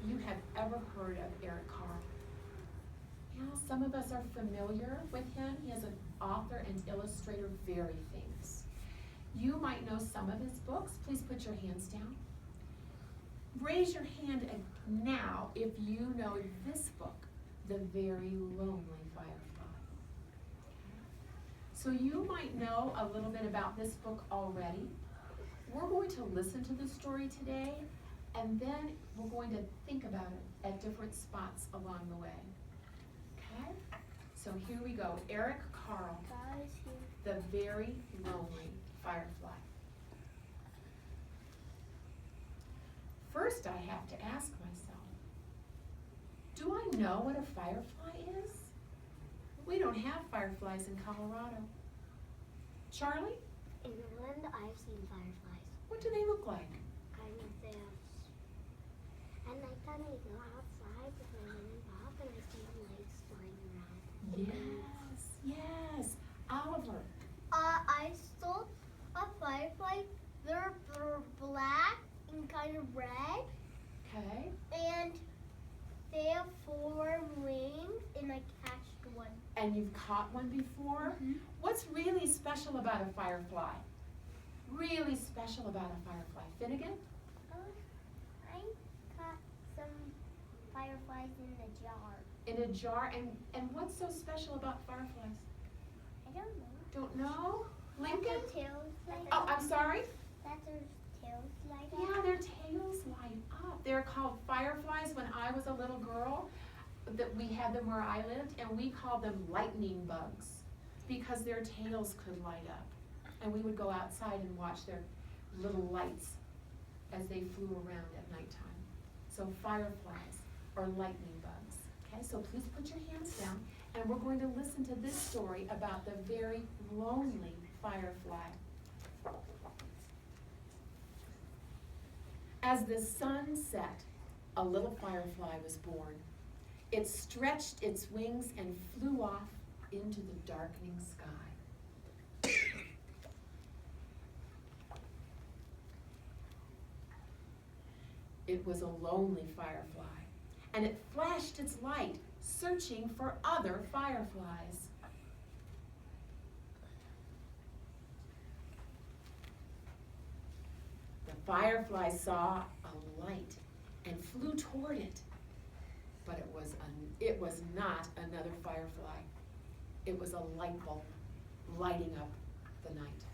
you have ever heard of Eric Carle. Yeah, some of us are familiar with him. He is an author and illustrator, very famous. You might know some of his books. Please put your hands down. Raise your hand now if you know this book, The Very Lonely Firefly. So you might know a little bit about this book already. We're going to listen to the story today, and then we're going to think about it at different spots along the way. Okay? So here we go. Eric Carle, The Very Lonely Firefly. First, I have to ask myself, do I know what a firefly is? We don't have fireflies in Colorado. Charlie? In England, I've seen fireflies. What do they look like? Kind of this. At nighttime, I go outside with my mom and pop, and I see the lights flying around. Yes. Oliver. I saw a firefly. They're black and kind of red, Okay. and they have 4 wings, and I catched one. And you've caught one before? What's really special about a firefly? Really special about a firefly? Finnegan? I caught some fireflies in the jar. In a jar? And what's so special about fireflies? I don't know. Don't know? Lincoln? Their tails light Oh, up. I'm sorry? That their tails light up. Yeah, their tails light up. They're called fireflies. When I was a little girl, that we had them where I lived, and we called them lightning bugs because their tails could light up. And we would go outside and watch their little lights as they flew around at nighttime. So fireflies are lightning bugs. Okay, so please put your hands down, and we're going to listen to this story about the very lonely firefly. As the sun set, a little firefly was born. It stretched its wings and flew off into the darkening sky. It was a lonely firefly, and it flashed its light, searching for other fireflies. The firefly saw a light and flew toward it, but it was not another firefly. It was a light bulb lighting up the night.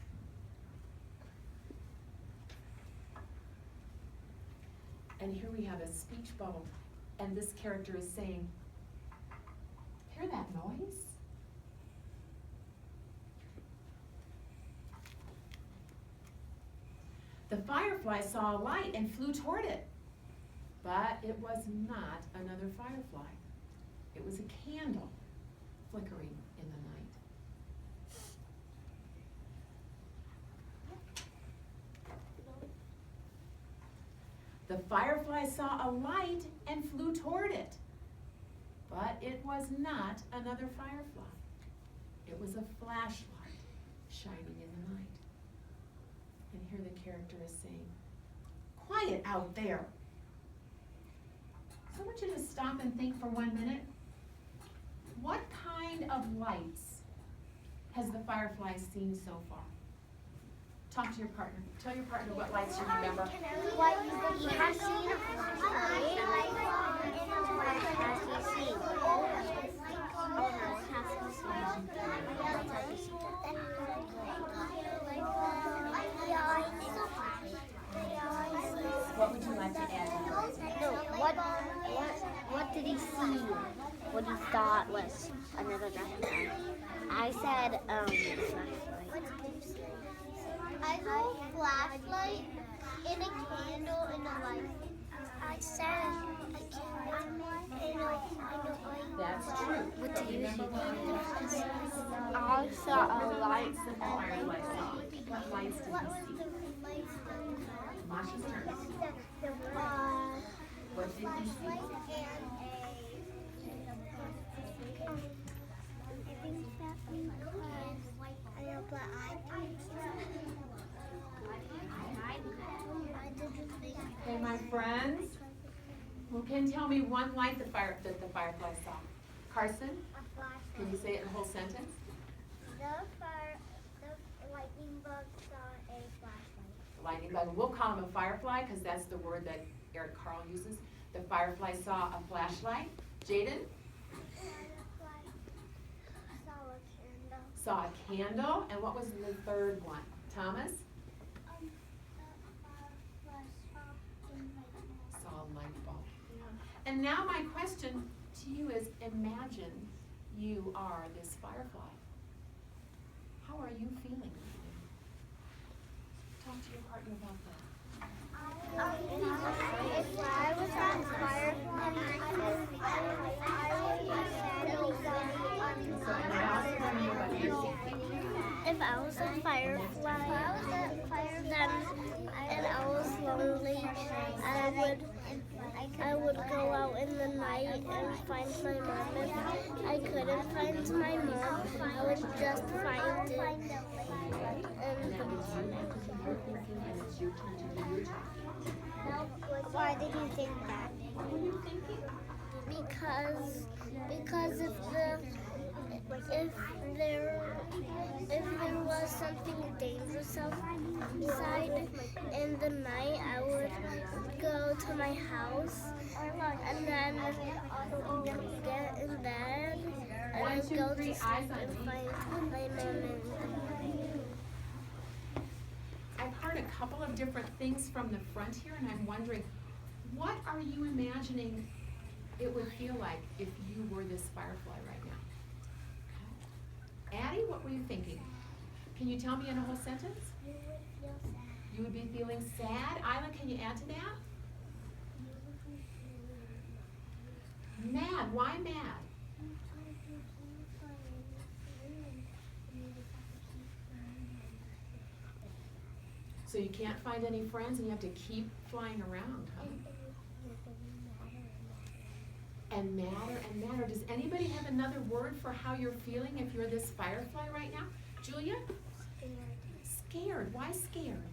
And here we have a speech bubble, and this character is saying, hear that noise? The firefly saw a light and flew toward it, but it was not another firefly. It was a candle flickering in the night. The firefly saw a light and flew toward it, but it was not another firefly. It was a flashlight shining in the night. And here the character is saying, quiet out there. So I want you to stop and think for 1 minute. What kind of lights has the firefly seen so far? Talk to your partner. Tell your partner what lights you remember. What he has seen a flashlight, and what has he seen? Oh, what has he seen? What would you like to add? No, what did he see? What he thought was another dragonfly? I said, flashlight. I saw a flashlight and a candle and a light. I said a candle and a That's true. What did you see? I saw a light. The firefly saw. What lights did he see? Masha's turn. What did he see? Okay, my friends, Who can tell me one light that the firefly saw? Carson, can you say it in a whole sentence? The lightning bug saw a flashlight. Lightning bug. We'll call him a firefly because that's the word that Eric Carl uses. The firefly saw a flashlight. Jaden? Saw a candle. And what was the third one? Thomas? Saw a light bulb. And now my question to you is, imagine you are this firefly. How are you feeling right now? Talk to your partner about that. If I was that firefly, if I was a firefly, and I was lonely, I would go out in the night and find my mom. If I couldn't find my mom, I would just find it. Why did you think that? Because if there was something dangerous outside in the night, I would go to my house and then get in bed and then go to sleep and find my mom. I've heard a couple of different things from the front here, and I'm wondering, what are you imagining it would feel like if you were this firefly right now? Okay. Addie, what were you thinking? Can you tell me in a whole sentence? You would be feeling sad. Isla, can you add to that? Mad. Why mad? So you can't find any friends and you have to keep flying around, huh? And matter. Does anybody have another word for how you're feeling if you're this firefly right now? Julia? Scared. Why scared?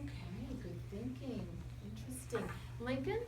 Okay, good thinking. Interesting. Lincoln?